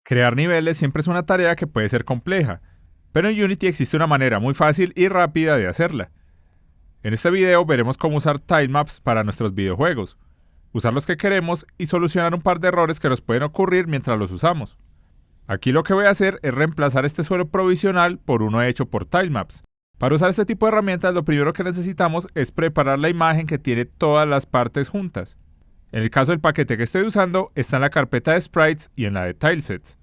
Crear niveles siempre es una tarea que puede ser compleja, pero en Unity existe una manera muy fácil y rápida de hacerla. En este video veremos cómo usar tilemaps para nuestros videojuegos, usar los que queremos y solucionar un par de errores que nos pueden ocurrir mientras los usamos. Aquí lo que voy a hacer es reemplazar este suelo provisional por uno hecho por tilemaps. Para usar este tipo de herramientas lo primero que necesitamos es preparar la imagen que tiene todas las partes juntas. En el caso del paquete que estoy usando está en la carpeta de sprites y en la de tilesets.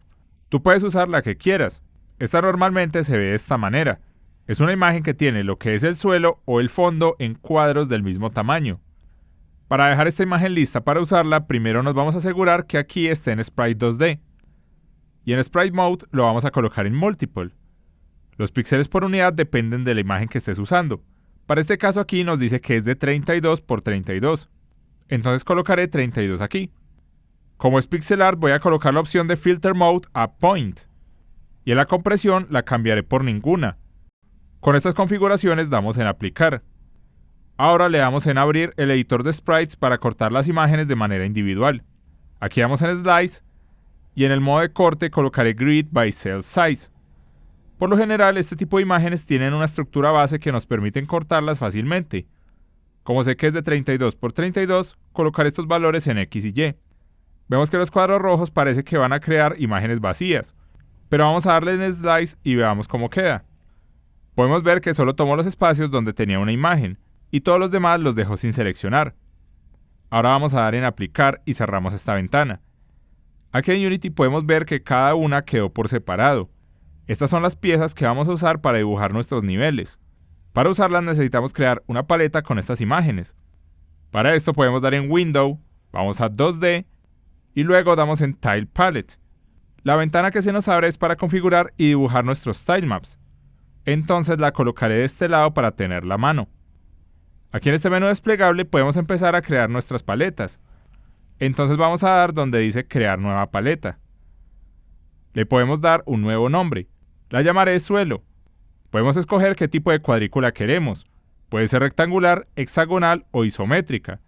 Tú puedes usar la que quieras. Esta normalmente se ve de esta manera. Es una imagen que tiene lo que es el suelo o el fondo en cuadros del mismo tamaño. Para dejar esta imagen lista para usarla, primero nos vamos a asegurar que aquí esté en Sprite 2D. Y en Sprite Mode lo vamos a colocar en Multiple. Los píxeles por unidad dependen de la imagen que estés usando. Para este caso aquí nos dice que es de 32 por 32. Entonces colocaré 32 aquí. Como es pixel art voy a colocar la opción de Filter Mode a Point. Y en la compresión la cambiaré por ninguna. Con estas configuraciones damos en Aplicar. Ahora le damos en Abrir el editor de sprites para cortar las imágenes de manera individual. Aquí damos en Slice y en el modo de corte colocaré Grid by Cell Size. Por lo general este tipo de imágenes tienen una estructura base que nos permiten cortarlas fácilmente. Como sé que es de 32 por 32, colocaré estos valores en X y Y. Vemos que los cuadros rojos parece que van a crear imágenes vacías, pero vamos a darle en Slice y veamos cómo queda. Podemos ver que solo tomó los espacios donde tenía una imagen, y todos los demás los dejó sin seleccionar. Ahora vamos a dar en Aplicar y cerramos esta ventana. Aquí en Unity podemos ver que cada una quedó por separado. Estas son las piezas que vamos a usar para dibujar nuestros niveles. Para usarlas necesitamos crear una paleta con estas imágenes. Para esto podemos dar en Window, vamos a 2D y luego damos en Tile Palette. La ventana que se nos abre es para configurar y dibujar nuestros tilemaps. Entonces la colocaré de este lado para tenerla a mano. Aquí en este menú desplegable podemos empezar a crear nuestras paletas. Entonces vamos a dar donde dice Crear nueva paleta. Le podemos dar un nuevo nombre. La llamaré Suelo. Podemos escoger qué tipo de cuadrícula queremos. Puede ser rectangular, hexagonal o isométrica.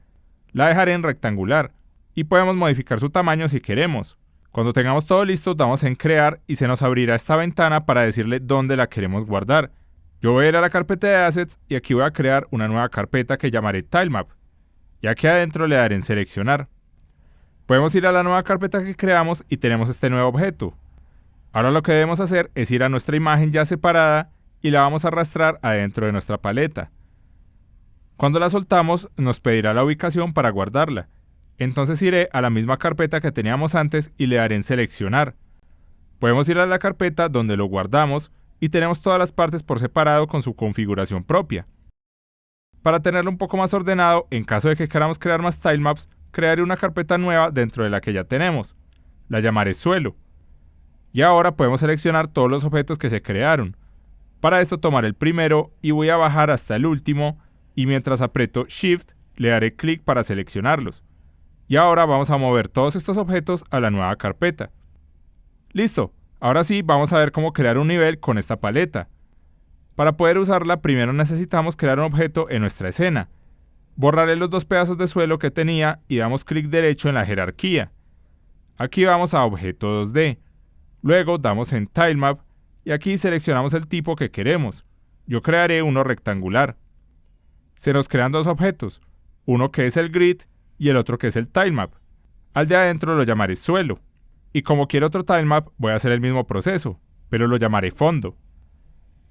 La dejaré en rectangular. Y podemos modificar su tamaño si queremos. Cuando tengamos todo listo, damos en Crear y se nos abrirá esta ventana para decirle dónde la queremos guardar. Yo voy a ir a la carpeta de Assets y aquí voy a crear una nueva carpeta que llamaré Tilemap. Y aquí adentro le daré en Seleccionar. Podemos ir a la nueva carpeta que creamos y tenemos este nuevo objeto. Ahora lo que debemos hacer es ir a nuestra imagen ya separada y la vamos a arrastrar adentro de nuestra paleta. Cuando la soltamos, nos pedirá la ubicación para guardarla. Entonces iré a la misma carpeta que teníamos antes y le daré en Seleccionar. Podemos ir a la carpeta donde lo guardamos y tenemos todas las partes por separado con su configuración propia. Para tenerlo un poco más ordenado, en caso de que queramos crear más tilemaps, crearé una carpeta nueva dentro de la que ya tenemos. La llamaré Suelo. Y ahora podemos seleccionar todos los objetos que se crearon. Para esto tomaré el primero y voy a bajar hasta el último y mientras aprieto Shift le daré clic para seleccionarlos. Y ahora vamos a mover todos estos objetos a la nueva carpeta. ¡Listo! Ahora sí vamos a ver cómo crear un nivel con esta paleta. Para poder usarla primero necesitamos crear un objeto en nuestra escena. Borraré los dos pedazos de suelo que tenía y damos clic derecho en la jerarquía. Aquí vamos a Objeto 2D. Luego damos en Tilemap y aquí seleccionamos el tipo que queremos. Yo crearé uno rectangular. Se nos crean dos objetos, uno que es el Grid y el otro que es el Tilemap. Al de adentro lo llamaré Suelo. Y como quiero otro tilemap voy a hacer el mismo proceso, pero lo llamaré Fondo.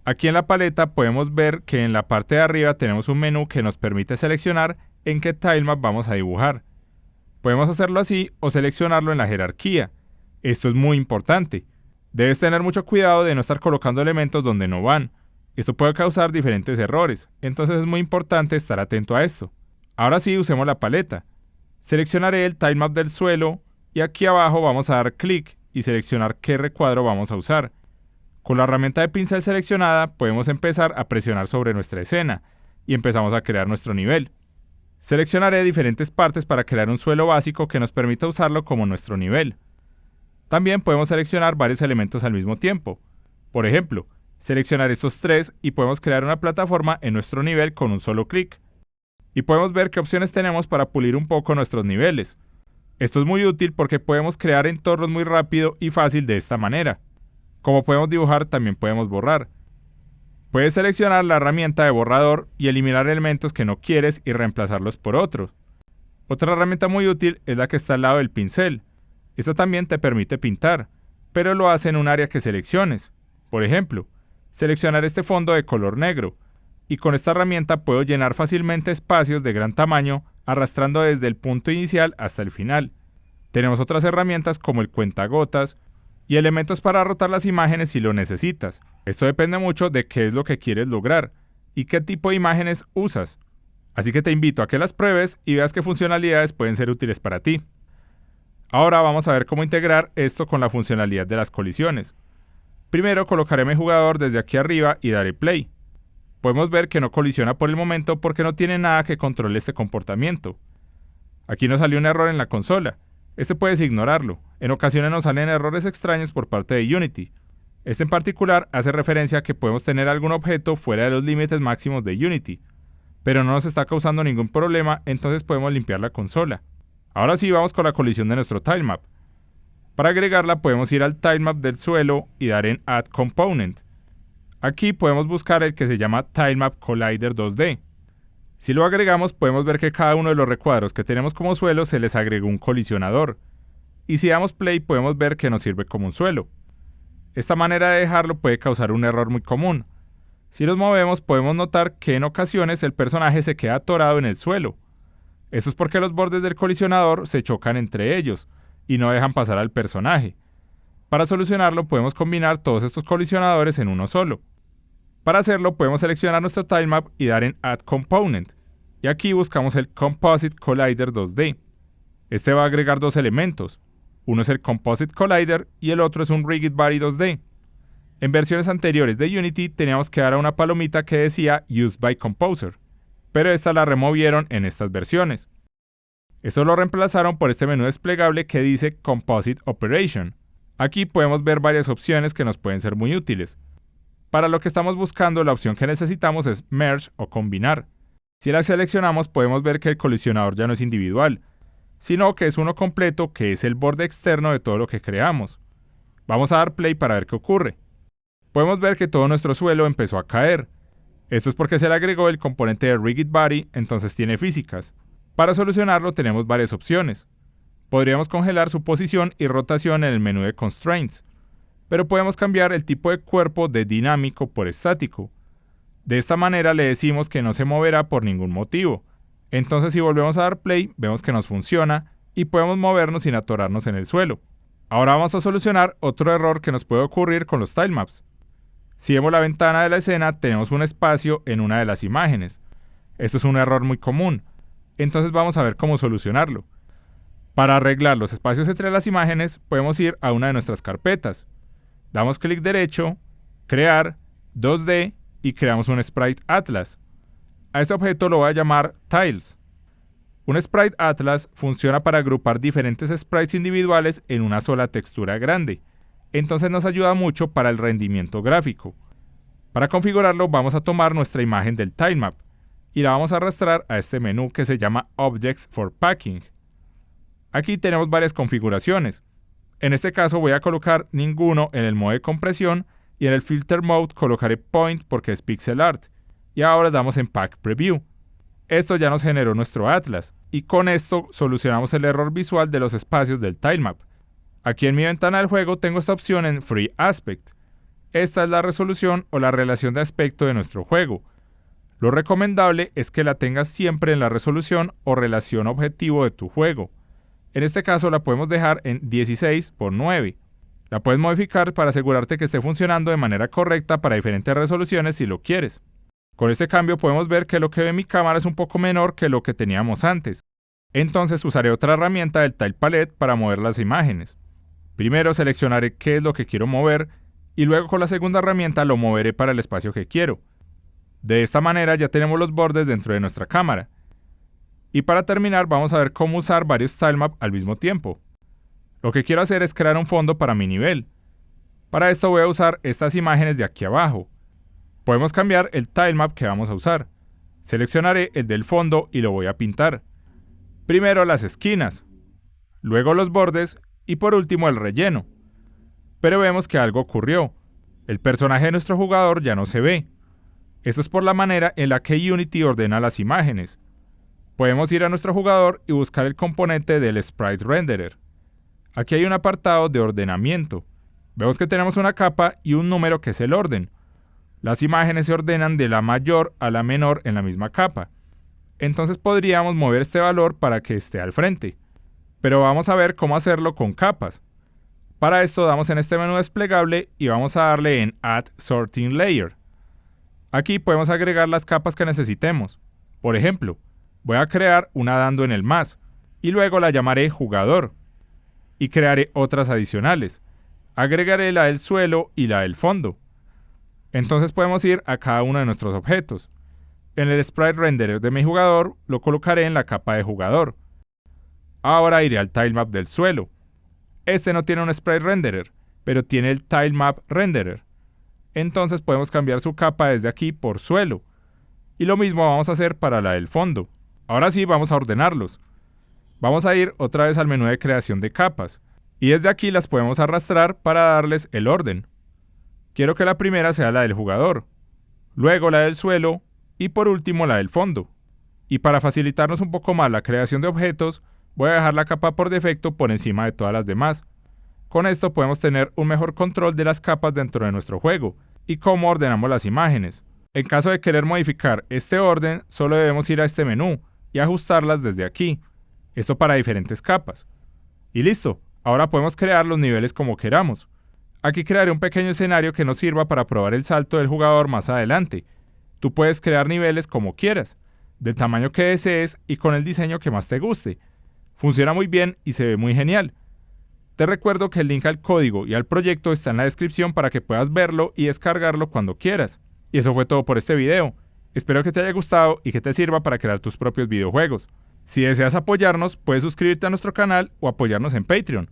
Aquí en la paleta podemos ver que en la parte de arriba tenemos un menú que nos permite seleccionar en qué tilemap vamos a dibujar. Podemos hacerlo así o seleccionarlo en la jerarquía. Esto es muy importante. Debes tener mucho cuidado de no estar colocando elementos donde no van. Esto puede causar diferentes errores, entonces es muy importante estar atento a esto. Ahora sí, usemos la paleta. Seleccionaré el tilemap del suelo y aquí abajo vamos a dar clic y seleccionar qué recuadro vamos a usar. Con la herramienta de pincel seleccionada podemos empezar a presionar sobre nuestra escena y empezamos a crear nuestro nivel. Seleccionaré diferentes partes para crear un suelo básico que nos permita usarlo como nuestro nivel. También podemos seleccionar varios elementos al mismo tiempo. Por ejemplo, seleccionar estos tres y podemos crear una plataforma en nuestro nivel con un solo clic. Y podemos ver qué opciones tenemos para pulir un poco nuestros niveles. Esto es muy útil porque podemos crear entornos muy rápido y fácil de esta manera. Como podemos dibujar, también podemos borrar. Puedes seleccionar la herramienta de borrador y eliminar elementos que no quieres y reemplazarlos por otros. Otra herramienta muy útil es la que está al lado del pincel. Esta también te permite pintar, pero lo hace en un área que selecciones. Por ejemplo, seleccionar este fondo de color negro, y con esta herramienta puedo llenar fácilmente espacios de gran tamaño arrastrando desde el punto inicial hasta el final. Tenemos otras herramientas como el cuentagotas y elementos para rotar las imágenes si lo necesitas. Esto depende mucho de qué es lo que quieres lograr y qué tipo de imágenes usas. Así que te invito a que las pruebes y veas qué funcionalidades pueden ser útiles para ti. Ahora vamos a ver cómo integrar esto con la funcionalidad de las colisiones. Primero colocaré mi jugador desde aquí arriba y daré play. Podemos ver que no colisiona por el momento porque no tiene nada que controle este comportamiento. Aquí nos salió un error en la consola. Este puedes ignorarlo. En ocasiones nos salen errores extraños por parte de Unity. Este en particular hace referencia a que podemos tener algún objeto fuera de los límites máximos de Unity, pero no nos está causando ningún problema, entonces podemos limpiar la consola. Ahora sí, vamos con la colisión de nuestro tilemap. Para agregarla podemos ir al tilemap del suelo y dar en Add Component. Aquí podemos buscar el que se llama Tilemap Collider 2D. Si lo agregamos podemos ver que cada uno de los recuadros que tenemos como suelo se les agregó un colisionador. Y si damos play podemos ver que nos sirve como un suelo. Esta manera de dejarlo puede causar un error muy común. Si los movemos podemos notar que en ocasiones el personaje se queda atorado en el suelo. Esto es porque los bordes del colisionador se chocan entre ellos y no dejan pasar al personaje. Para solucionarlo podemos combinar todos estos colisionadores en uno solo. Para hacerlo podemos seleccionar nuestro tilemap y dar en Add Component. Y aquí buscamos el Composite Collider 2D. Este va a agregar dos elementos. Uno es el Composite Collider y el otro es un Rigid Body 2D. En versiones anteriores de Unity teníamos que dar a una palomita que decía Used by Composer, pero esta la removieron en estas versiones. Esto lo reemplazaron por este menú desplegable que dice Composite Operation. Aquí podemos ver varias opciones que nos pueden ser muy útiles. Para lo que estamos buscando, la opción que necesitamos es Merge o Combinar. Si la seleccionamos podemos ver que el colisionador ya no es individual, sino que es uno completo que es el borde externo de todo lo que creamos. Vamos a dar play para ver qué ocurre. Podemos ver que todo nuestro suelo empezó a caer. Esto es porque se le agregó el componente de Rigid Body, entonces tiene físicas. Para solucionarlo tenemos varias opciones. Podríamos congelar su posición y rotación en el menú de Constraints, pero podemos cambiar el tipo de cuerpo de dinámico por estático. De esta manera le decimos que no se moverá por ningún motivo. Entonces si volvemos a dar play, vemos que nos funciona y podemos movernos sin atorarnos en el suelo. Ahora vamos a solucionar otro error que nos puede ocurrir con los tilemaps. Si vemos la ventana de la escena, tenemos un espacio en una de las imágenes. Esto es un error muy común. Entonces vamos a ver cómo solucionarlo. Para arreglar los espacios entre las imágenes, podemos ir a una de nuestras carpetas. Damos clic derecho, Crear, 2D y creamos un Sprite Atlas. A este objeto lo voy a llamar Tiles. Un Sprite Atlas funciona para agrupar diferentes sprites individuales en una sola textura grande. Entonces nos ayuda mucho para el rendimiento gráfico. Para configurarlo vamos a tomar nuestra imagen del tilemap y la vamos a arrastrar a este menú que se llama Objects for Packing. Aquí tenemos varias configuraciones. En este caso voy a colocar ninguno en el modo de compresión y en el Filter Mode colocaré Point porque es Pixel Art. Y ahora damos en Pack Preview. Esto ya nos generó nuestro Atlas y con esto solucionamos el error visual de los espacios del tilemap. Aquí en mi ventana del juego tengo esta opción en Free Aspect. Esta es la resolución o la relación de aspecto de nuestro juego. Lo recomendable es que la tengas siempre en la resolución o relación objetivo de tu juego. En este caso la podemos dejar en 16:9. La puedes modificar para asegurarte que esté funcionando de manera correcta para diferentes resoluciones si lo quieres. Con este cambio podemos ver que lo que ve mi cámara es un poco menor que lo que teníamos antes. Entonces usaré otra herramienta del Tile Palette para mover las imágenes. Primero seleccionaré qué es lo que quiero mover y luego con la segunda herramienta lo moveré para el espacio que quiero. De esta manera ya tenemos los bordes dentro de nuestra cámara. Y para terminar vamos a ver cómo usar varios tilemaps al mismo tiempo. Lo que quiero hacer es crear un fondo para mi nivel. Para esto voy a usar estas imágenes de aquí abajo. Podemos cambiar el tilemap que vamos a usar. Seleccionaré el del fondo y lo voy a pintar. Primero las esquinas. luego los bordes y por último el relleno. Pero vemos que algo ocurrió. El personaje de nuestro jugador ya no se ve. Esto es por la manera en la que Unity ordena las imágenes. Podemos ir a nuestro jugador y buscar el componente del Sprite Renderer. Aquí hay un apartado de ordenamiento. Vemos que tenemos una capa y un número que es el orden. Las imágenes se ordenan de la mayor a la menor en la misma capa. Entonces podríamos mover este valor para que esté al frente. Pero vamos a ver cómo hacerlo con capas. Para esto damos en este menú desplegable y vamos a darle en Add Sorting Layer. Aquí podemos agregar las capas que necesitemos. Por ejemplo, voy a crear una dando en el más y luego la llamaré jugador. Y crearé otras adicionales. Agregaré la del suelo y la del fondo. Entonces podemos ir a cada uno de nuestros objetos. En el Sprite Renderer de mi jugador lo colocaré en la capa de jugador. Ahora iré al tilemap del suelo. Este no tiene un Sprite Renderer, pero tiene el tilemap Renderer. Entonces podemos cambiar su capa desde aquí por suelo. Y lo mismo vamos a hacer para la del fondo. Ahora sí vamos a ordenarlos. Vamos a ir otra vez al menú de creación de capas. Y desde aquí las podemos arrastrar para darles el orden. Quiero que la primera sea la del jugador, luego la del suelo y por último la del fondo. Y para facilitarnos un poco más la creación de objetos, voy a dejar la capa por defecto por encima de todas las demás. Con esto podemos tener un mejor control de las capas dentro de nuestro juego y cómo ordenamos las imágenes. En caso de querer modificar este orden, solo debemos ir a este menú y ajustarlas desde aquí. Esto para diferentes capas. Y listo. Ahora podemos crear los niveles como queramos. Aquí crearé un pequeño escenario que nos sirva para probar el salto del jugador más adelante. Tú puedes crear niveles como quieras, del tamaño que desees y con el diseño que más te guste. Funciona muy bien y se ve muy genial. Te recuerdo que el link al código y al proyecto está en la descripción para que puedas verlo y descargarlo cuando quieras. Y eso fue todo por este video. Espero que te haya gustado y que te sirva para crear tus propios videojuegos. Si deseas apoyarnos, puedes suscribirte a nuestro canal o apoyarnos en Patreon.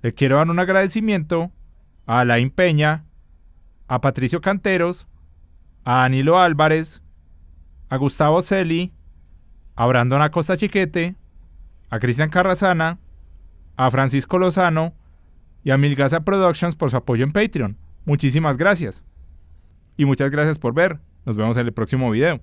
Le quiero dar un agradecimiento a Alain Peña, a Patricio Canteros, a Danilo Álvarez, a Gustavo Celi, a Brandon Acosta Chiquete, a Cristian Carrasana, a Francisco Lozano y a Milgasa Productions por su apoyo en Patreon. Muchísimas gracias. Y muchas gracias por ver. Nos vemos en el próximo video.